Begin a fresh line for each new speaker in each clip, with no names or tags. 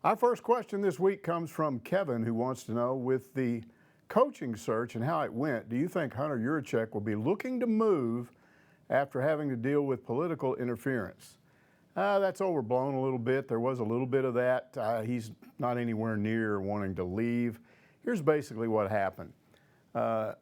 Our first question this week comes from Kevin, who wants to know, with the coaching search and how it went, do you think Hunter Yurachek will be looking to move after having to deal with political interference? That's overblown a little bit. There was a little bit of that. He's not anywhere near wanting to leave. Here's basically what happened. Hunter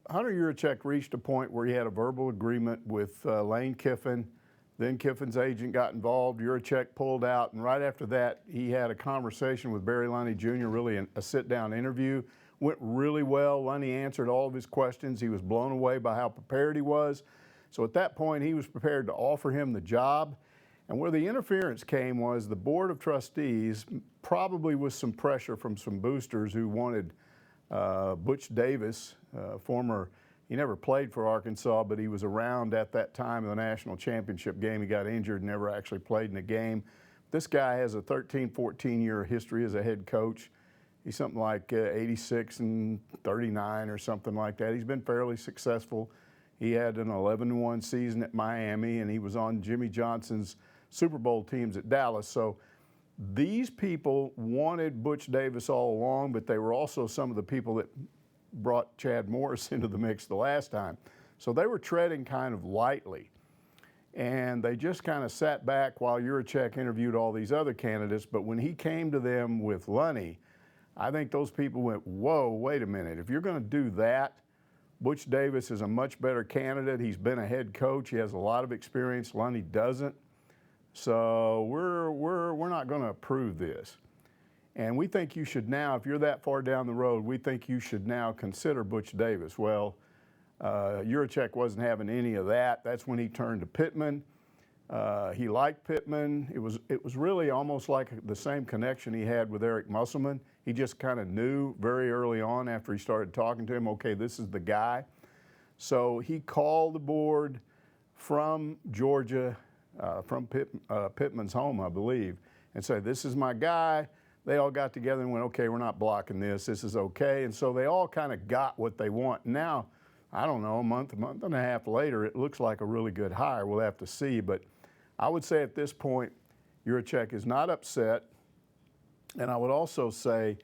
Yurachek reached a point where he had a verbal agreement with Lane Kiffin. Then Kiffin's agent got involved. Yurachek pulled out, and right after that, he had a conversation with Barry LANNY Jr., really a sit-down interview. Went really well. LANNY answered all of his questions. He was blown away by how prepared he was. So at that point, he was prepared to offer him the job. And where the interference came was the Board of Trustees, probably with some pressure from some boosters who wanted Butch Davis, he never played for Arkansas, but he was around at that time of the national championship game. He got injured, never actually played in a game. This guy has a 13, 14-year history as a head coach. He's something like 86 and 39 or something like that. He's been fairly successful. He had an 11-1 season at Miami, and he was on Jimmy Johnson's Super Bowl teams at Dallas. So these people wanted Butch Davis all along, but they were also some of the people that brought Chad Morris into the mix the last time. So they were treading kind of lightly. And they just kind of sat back while Yurachek interviewed all these other candidates. But when he came to them with LANNY, I think those people went, whoa, wait a minute. If you're going to do that, Butch Davis is a much better candidate. He's been a head coach. He has a lot of experience. LANNY doesn't. So we're not going to approve this. And we think you should now, if you're that far down the road, we think you should now consider Butch Davis. Well, Yurachek wasn't having any of that. That's when he turned to Pittman. He liked Pittman. It was really almost like the same connection he had with Eric Musselman. He just kind of knew very early on after he started talking to him, okay, this is the guy. So he called the board from Georgia, from Pittman's home, I believe, and said, this is my guy. They all got together and went, okay, we're not blocking this. This is okay. And so they all kind of got what they want. Now, I don't know, a month and a half later, it looks like a really good hire. We'll have to see. But I would say at this point, Yurachek is not upset. And I would also say,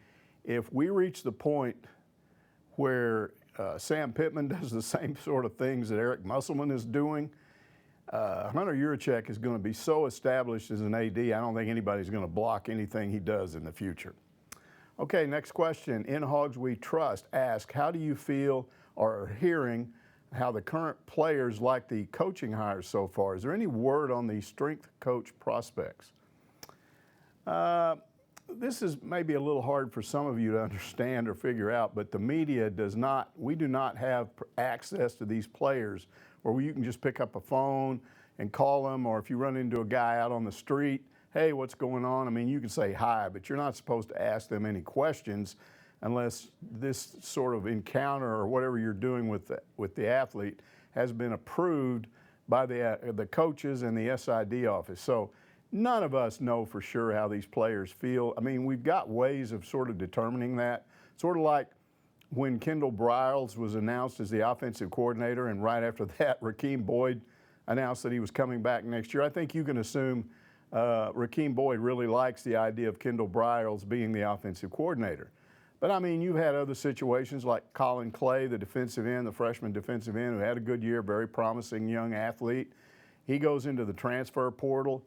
if we reach the point where Sam Pittman does the same sort of things that Eric Musselman is doing, Hunter Yurachek is going to be so established as an AD, I don't think anybody's going to block anything he does in the future. Okay, next question. INHOGSWETRUST asks, how do you feel or are hearing how the current players like the coaching hires so far? Is there any word on the strength coach prospects? This is maybe a little hard for some of you to understand or figure out, but the media we do not have access to these players where you can just pick up a phone and call them, or if you run into a guy out on the street, hey, what's going on? I mean, you can say hi, but you're not supposed to ask them any questions unless this sort of encounter or whatever you're doing with the athlete has been approved by the coaches and the SID office. So none of us know for sure how these players feel. I mean, we've got ways of sort of determining that, sort of like when Kendall Briles was announced as the offensive coordinator, and right after that, Rakeem Boyd announced that he was coming back next year. I think you can assume Rakeem Boyd really likes the idea of Kendall Briles being the offensive coordinator. But I mean, you've had other situations like Colin Clay, the defensive end, the freshman defensive end, who had a good year, very promising young athlete. He goes into the transfer portal,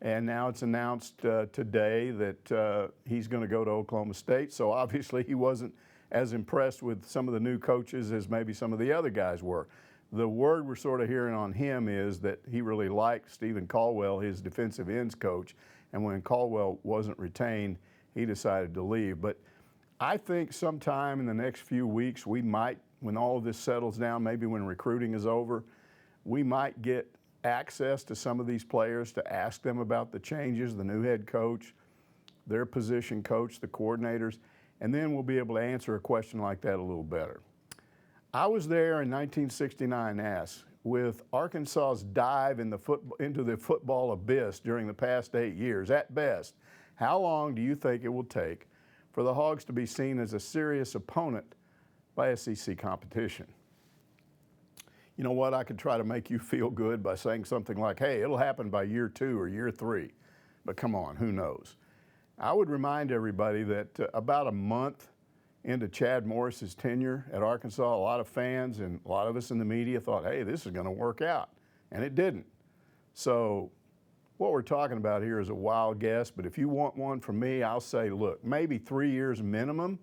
and now it's announced today that he's going to go to Oklahoma State. So obviously he wasn't as impressed with some of the new coaches as maybe some of the other guys were. The word we're sort of hearing on him is that he really liked Stephen Caldwell, his defensive ends coach, and when Caldwell wasn't retained, he decided to leave. But I think sometime in the next few weeks, we might, when all of this settles down, maybe when recruiting is over, we might get access to some of these players to ask them about the changes, the new head coach, their position coach, the coordinators, and then we'll be able to answer a question like that a little better. I was there in 1969, asked, with Arkansas's dive into the football abyss during the past 8 years, at best, how long do you think it will take for the Hogs to be seen as a serious opponent by SEC competition? You know what? I could try to make you feel good by saying something like, hey, it'll happen by year 2 or year 3. But come on, who knows? I would remind everybody that about a month into Chad Morris's tenure at Arkansas, a lot of fans and a lot of us in the media thought, hey, this is going to work out, and it didn't. So what we're talking about here is a wild guess, but if you want one from me, I'll say, look, maybe 3 years minimum,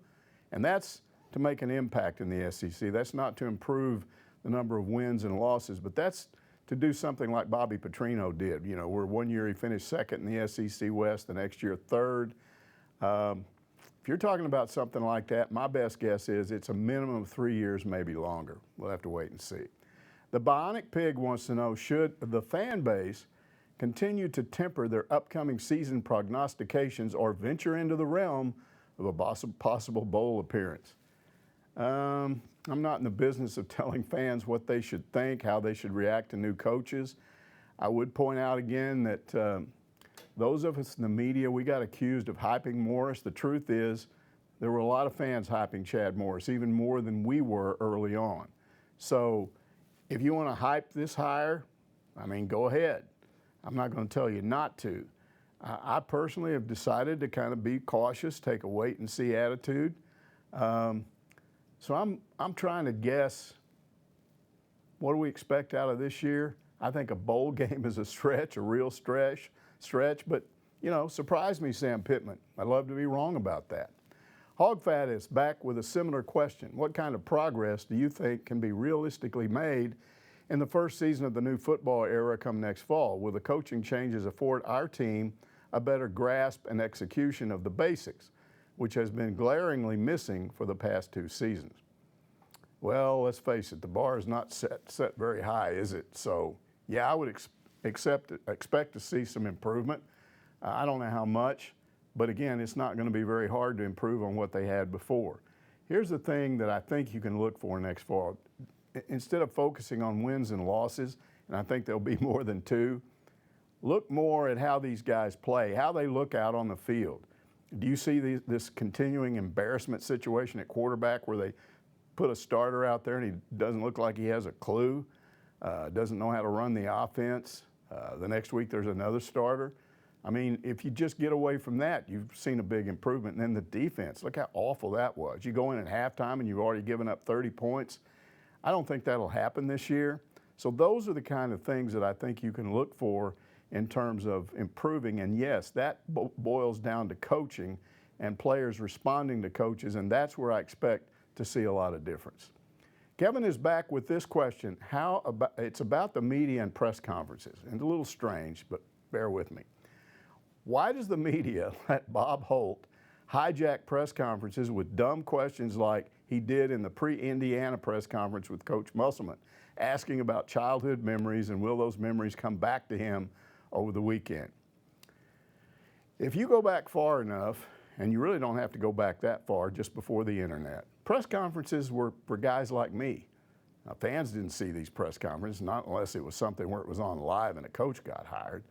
and that's to make an impact in the SEC. That's not to improve the number of wins and losses, but that's to do something like Bobby Petrino did. You know, where 1 year he finished second in the SEC West, the next year third. If you're talking about something like that, my best guess is it's a minimum of 3 years, maybe longer. We'll have to wait and see. The Bionic Pig wants to know, should the fan base continue to temper their upcoming season prognostications or venture into the realm of a possible bowl appearance? I'm not in the business of telling fans what they should think, how they should react to new coaches. I would point out again that those of us in the media, we got accused of hyping Morris. The truth is, there were a lot of fans hyping Chad Morris, even more than we were early on. So if you want to hype this hire, I mean, go ahead. I'm not going to tell you not to. I personally have decided to kind of be cautious, take a wait and see attitude. So I'm trying to guess, what do we expect out of this year? I think a bowl game is a stretch, a real stretch, but, you know, surprise me, Sam Pittman. I'd love to be wrong about that. HogFat is back with a similar question. What kind of progress do you think can be realistically made in the first season of the new football era come next fall? Will the coaching changes afford our team a better grasp and execution of the basics, which has been glaringly missing for the past 2 seasons? Well, let's face it, the bar is not set very high, is it? So, yeah, I would expect to see some improvement. I don't know how much, but again, it's not going to be very hard to improve on what they had before. Here's the thing that I think you can look for next fall. Instead of focusing on wins and losses, and I think there'll be more than 2, look more at how these guys play, how they look out on the field. Do you see this continuing embarrassment situation at quarterback where they put a starter out there and he doesn't look like he has a clue, doesn't know how to run the offense? The next week there's another starter. I mean, if you just get away from that, you've seen a big improvement. And then the defense, look how awful that was. You go in at halftime and you've already given up 30 points. I don't think that'll happen this year. So those are the kind of things that I think you can look for in terms of improving. And yes, that boils down to coaching and players responding to coaches, and that's where I expect to see a lot of difference. Kevin is back with this question. It's about the media and press conferences. And a little strange, but bear with me. Why does the media let Bob Holt hijack press conferences with dumb questions like he did in the pre-Indiana press conference with Coach Musselman, asking about childhood memories and will those memories come back to him over the weekend? If you go back far enough, and you really don't have to go back that far, just before the internet, press conferences were for guys like me. Now, fans didn't see these press conferences, not unless it was something where it was on live and a coach got hired.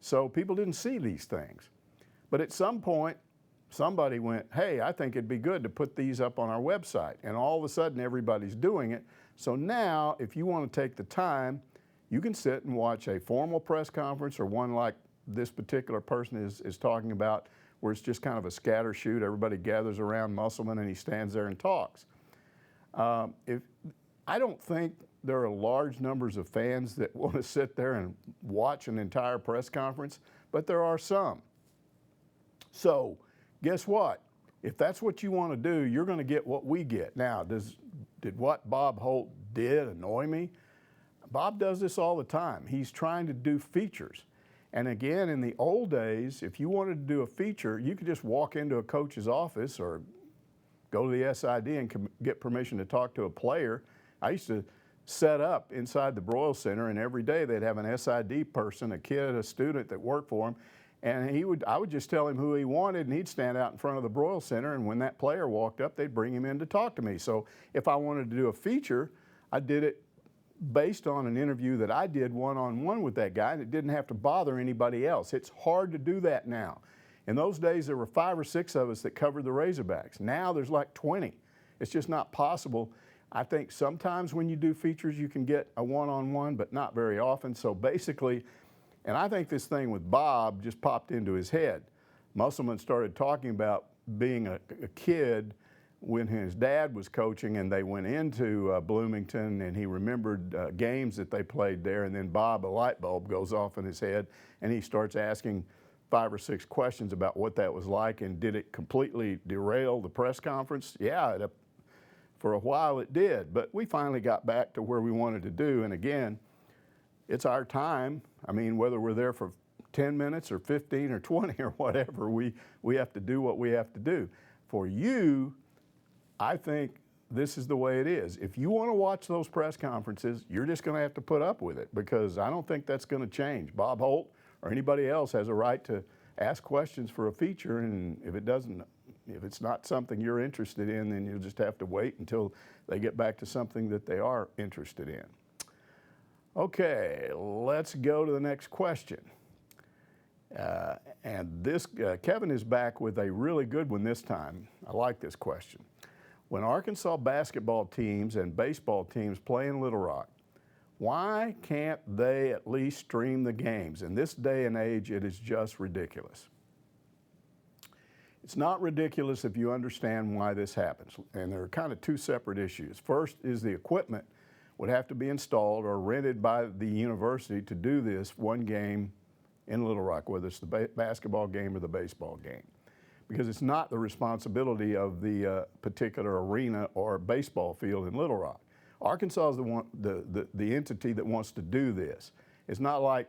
So people didn't see these things. But at some point, somebody went, hey, I think it'd be good to put these up on our website. And all of a sudden, everybody's doing it. So now, if you want to take the time, you can sit and watch a formal press conference or one like this particular person is talking about, where it's just kind of a scatter shoot. Everybody gathers around Musselman and he stands there and talks. I don't think there are large numbers of fans that want to sit there and watch an entire press conference, but there are some. So guess what? If that's what you want to do, you're going to get what we get. Now, did what Bob Holt did annoy me? Bob does this all the time. He's trying to do features. And again, in the old days, if you wanted to do a feature, you could just walk into a coach's office or go to the SID and get permission to talk to a player. I used to set up inside the Broyle Center, and every day they'd have an SID person, a kid, a student that worked for him, and I would just tell him who he wanted, and he'd stand out in front of the Broyle Center, and when that player walked up, they'd bring him in to talk to me. So if I wanted to do a feature, I did it based on an interview that I did one-on-one with that guy, and it didn't have to bother anybody else. It's hard to do that now. In those days, there were 5 or 6 of us that covered the Razorbacks. Now there's like 20. It's just not possible. I think sometimes when you do features, you can get a one-on-one, but not very often. So basically, and I think this thing with Bob just popped into his head. Musselman started talking about being a kid when his dad was coaching, and they went into Bloomington, and he remembered games that they played there, and then Bob, a light bulb goes off in his head, and he starts asking 5 or 6 questions about what that was like, and did it completely derail the press conference? Yeah, for a while it did, but we finally got back to where we wanted to do, and again, it's our time. I mean, whether we're there for 10 minutes or 15 or 20 or whatever, we have to do what we have to do. For you, I think this is the way it is. If you want to watch those press conferences, you're just going to have to put up with it, because I don't think that's going to change. Bob Holt or anybody else has a right to ask questions for a feature, and if it's not something you're interested in, then you'll just have to wait until they get back to something that they are interested in. Okay, let's go to the next question. And this, Kevin is back with a really good one this time. I like this question. When Arkansas basketball teams and baseball teams play in Little Rock, why can't they at least stream the games? In this day and age, it is just ridiculous. It's not ridiculous if you understand why this happens, and there are kind of 2 separate issues. First is the equipment would have to be installed or rented by the university to do this one game in Little Rock, whether it's the basketball game or the baseball game, because it's not the responsibility of the particular arena or baseball field in Little Rock. Arkansas is the entity that wants to do this. It's not like,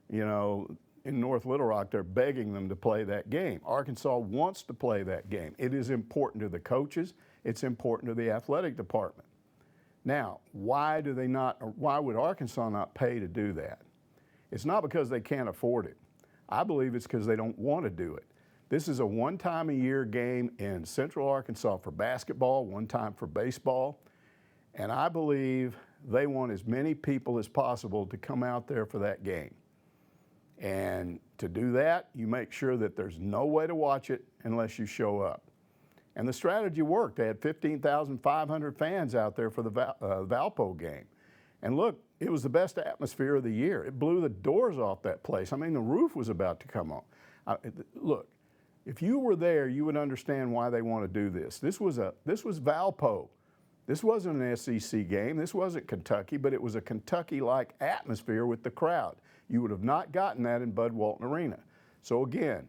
you know, in North Little Rock they're begging them to play that game. Arkansas wants to play that game. It is important to the coaches. It's important to the athletic department. Now, why would Arkansas not pay to do that? It's not because they can't afford it. I believe it's because they don't want to do it. This is a one-time-a-year game in Central Arkansas for basketball, one time for baseball, and I believe they want as many people as possible to come out there for that game. And to do that, you make sure that there's no way to watch it unless you show up. And the strategy worked. They had 15,500 fans out there for the Valpo game. And look, it was the best atmosphere of the year. It blew the doors off that place. I mean, the roof was about to come on. Look, if you were there, you would understand why they want to do this. This was Valpo. This wasn't an SEC game. This wasn't Kentucky, but it was a Kentucky-like atmosphere with the crowd. You would have not gotten that in Bud Walton Arena. So again,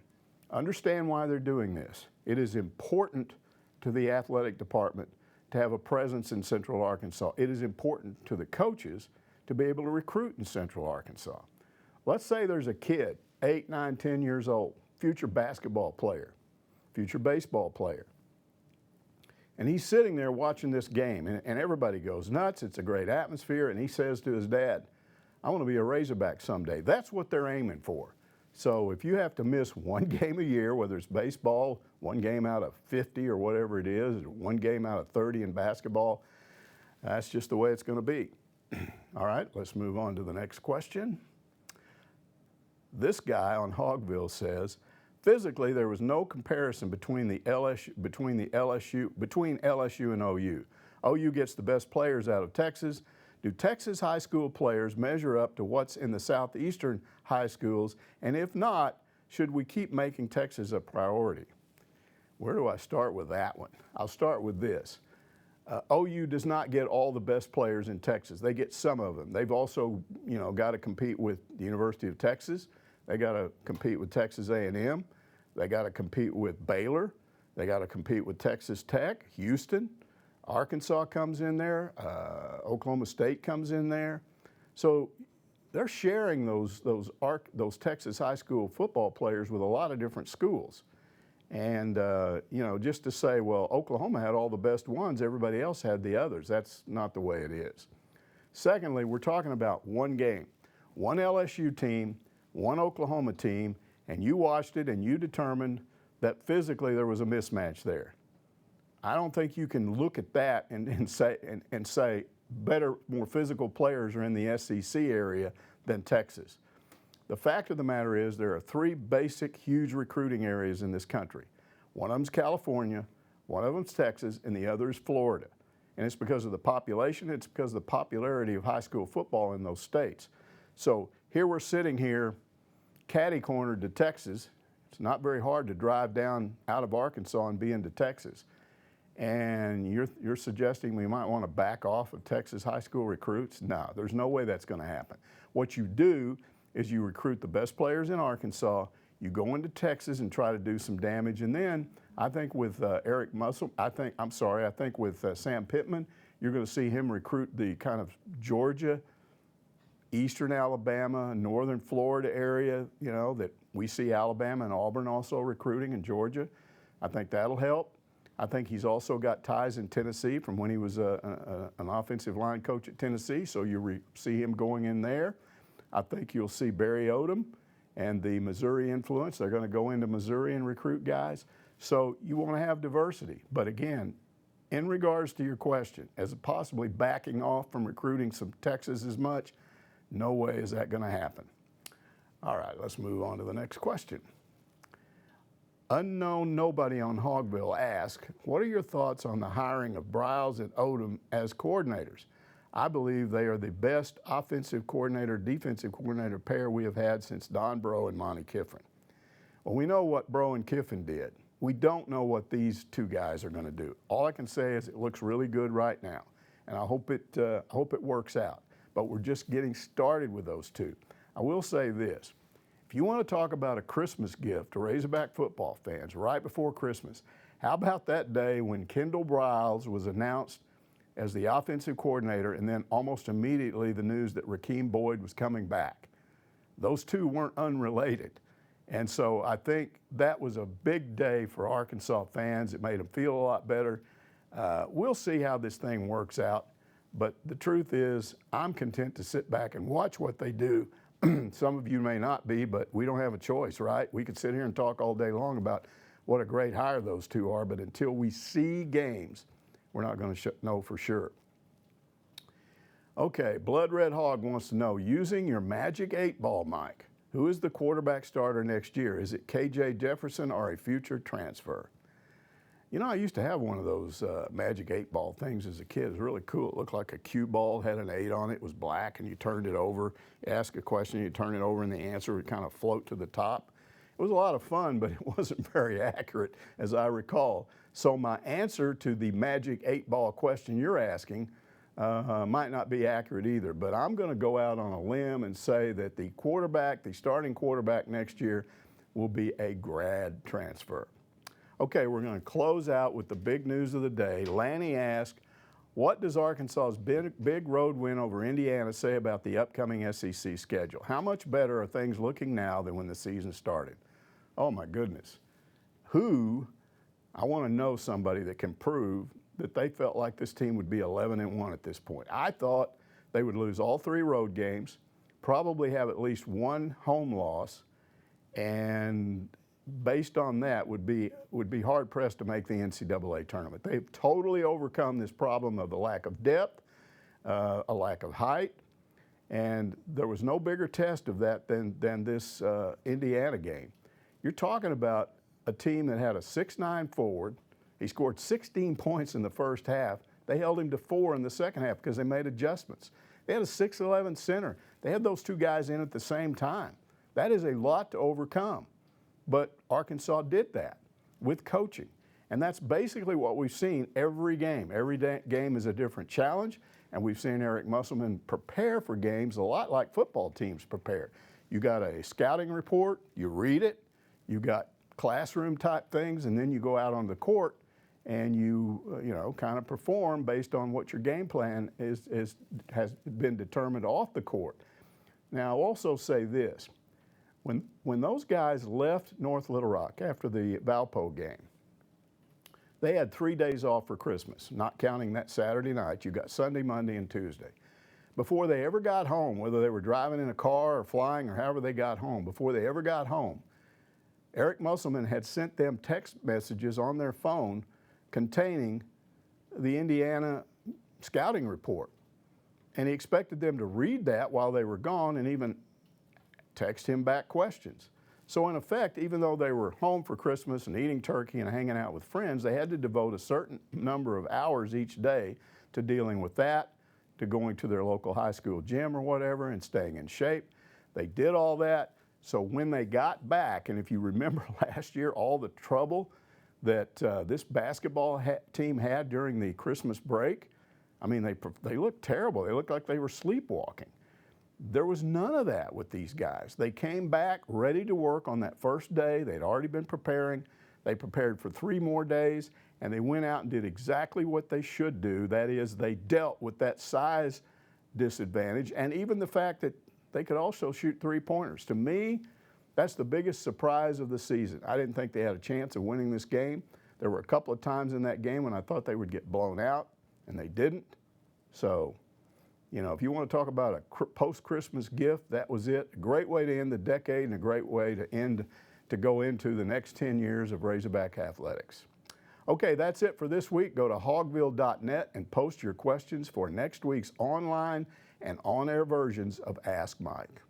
understand why they're doing this. It is important to the athletic department to have a presence in Central Arkansas. It is important to the coaches to be able to recruit in Central Arkansas. Let's say there's a kid, 8, 9, 10 years old, future basketball player, future baseball player. And he's sitting there watching this game, and everybody goes nuts. It's a great atmosphere, and he says to his dad, I want to be a Razorback someday. That's what they're aiming for. So if you have to miss one game a year, whether it's baseball, one game out of 50 or whatever it is, one game out of 30 in basketball, that's just the way it's going to be. All right, let's move on to the next question. This guy on Hogville says, physically there was no comparison between LSU and OU. OU gets the best players out of Texas. Do Texas high school players measure up to what's in the southeastern high schools? And if not, should we keep making Texas a priority? Where do I start with that one? I'll start with this. OU does not get all the best players in Texas. They get some of them. They've also, got to compete with the University of Texas. They got to compete with Texas A&M. They got to compete with Baylor. They got to compete with Texas Tech, Houston. Arkansas comes in there. Oklahoma State comes in there. So they're sharing those Texas high school football players with a lot of different schools. And, just to say, well, Oklahoma had all the best ones, everybody else had the others. That's not the way it is. Secondly, we're talking about one game, one LSU team, one Oklahoma team, and you watched it and you determined that physically there was a mismatch there. I don't think you can look at that and say better, more physical players are in the SEC area than Texas. The fact of the matter is there are 3 basic, huge recruiting areas in this country. One of them's California, one of them's Texas, and the other is Florida. And it's because of the population, it's because of the popularity of high school football in those states. So here we're sitting here, catty-cornered to Texas, It's not very hard to drive down out of Arkansas and be into Texas. And you're suggesting we might want to back off of Texas high school recruits? No, there's no way that's going to happen. What you do is you recruit the best players in Arkansas, you go into Texas and try to do some damage, and then I think with I think with Sam Pittman, you're going to see him recruit the kind of Georgia, Eastern Alabama, Northern Florida area, you know, that we see Alabama and Auburn also recruiting in Georgia. I think that'll help. I think he's also got ties in Tennessee from when he was an offensive line coach at Tennessee, so you see him going in there. I think you'll see Barry Odom and the Missouri influence. They're going to go into Missouri and recruit guys. So you want to have diversity. But again, in regards to your question, as possibly backing off from recruiting some Texas as much, no way is that going to happen. All right, let's move on to the next question. Unknown Nobody on Hogville asks, what are your thoughts on the hiring of Briles and Odom as coordinators? I believe they are the best offensive coordinator, defensive coordinator pair we have had since Don Breaux and Monty Kiffin. Well, we know what Breaux and Kiffin did. We don't know what these two guys are going to do. All I can say is it looks really good right now, and I hope it works out. But we're just getting started with those two. I will say this. If you want to talk about a Christmas gift to Razorback football fans right before Christmas, how about that day when Kendall Briles was announced as the offensive coordinator and then almost immediately the news that Rakeem Boyd was coming back? Those two weren't unrelated. And so I think that was a big day for Arkansas fans. It made them feel a lot better. We'll see how this thing works out. But the truth is, I'm content to sit back and watch what they do. Some of you may not be, but we don't have a choice, right? We could sit here and talk all day long about what a great hire those two are, but until we see games, we're not going to know for sure. Okay, BLOODREDHOG wants to know, using your Magic 8-ball mic, who is the quarterback starter next year? Is it KJ Jefferson or a future transfer? You know, I used to have one of those Magic 8-ball things as a kid. It was really cool. It looked like a cue ball, had an 8 on it. It was black, and you turned it over. You ask a question, you turn it over, and the answer would kind of float to the top. It was a lot of fun, but it wasn't very accurate, as I recall. So my answer to the Magic 8-ball question you're asking might not be accurate either, but I'm going to go out on a limb and say that the quarterback, the starting quarterback next year, will be a grad transfer. Okay, we're going to close out with the big news of the day. Lanny asked, what does Arkansas's big road win over Indiana say about the upcoming SEC schedule? How much better are things looking now than when the season started? Oh my goodness. I want to know somebody that can prove that they felt like this team would be 11-1 at this point. I thought they would lose all 3 road games, probably have at least 1 home loss, and based on that would be hard pressed to make the NCAA tournament. They've totally overcome this problem of the lack of depth, a lack of height, and there was no bigger test of that than this Indiana game. You're talking about a team that had a 6'9" forward. He scored 16 points in the first half. They held him to 4 in the second half because they made adjustments. They had a 6'11" center. They had those 2 guys in at the same time. That is a lot to overcome. But Arkansas did that with coaching. And that's basically what we've seen every game. Every game is a different challenge, and we've seen Eric Musselman prepare for games a lot like football teams prepare. You got a scouting report, you read it, you got classroom type things, and then you go out on the court and you kind of perform based on what your game plan has been determined off the court. Now, I'll also say this. When those guys left North Little Rock after the Valpo game, they had 3 days off for Christmas, not counting that Saturday night. You got Sunday, Monday, and Tuesday. Before they ever got home, whether they were driving in a car or flying or however they got home, before they ever got home, Eric Musselman had sent them text messages on their phone containing the Indiana scouting report. And he expected them to read that while they were gone and even text him back questions. So in effect, even though they were home for Christmas and eating turkey and hanging out with friends, they had to devote a certain number of hours each day to dealing with that, to going to their local high school gym or whatever and staying in shape. They did all that. So when they got back, and if you remember last year, all the trouble that this basketball team had during the Christmas break, I mean, they looked terrible. They looked like they were sleepwalking. There was none of that with these guys. They came back ready to work on that first day. They'd already been preparing. They prepared for 3 more days, and they went out and did exactly what they should do. That is, they dealt with that size disadvantage and even the fact that they could also shoot 3-pointers. To me, that's the biggest surprise of the season. I didn't think they had a chance of winning this game. There were a couple of times in that game when I thought they would get blown out, and they didn't. So, you know, if you want to talk about a post-Christmas gift, that was it. A great way to end the decade and a great way to go into the next 10 years of Razorback athletics. Okay, that's it for this week. Go to hogville.net and post your questions for next week's online and on-air versions of Ask Mike.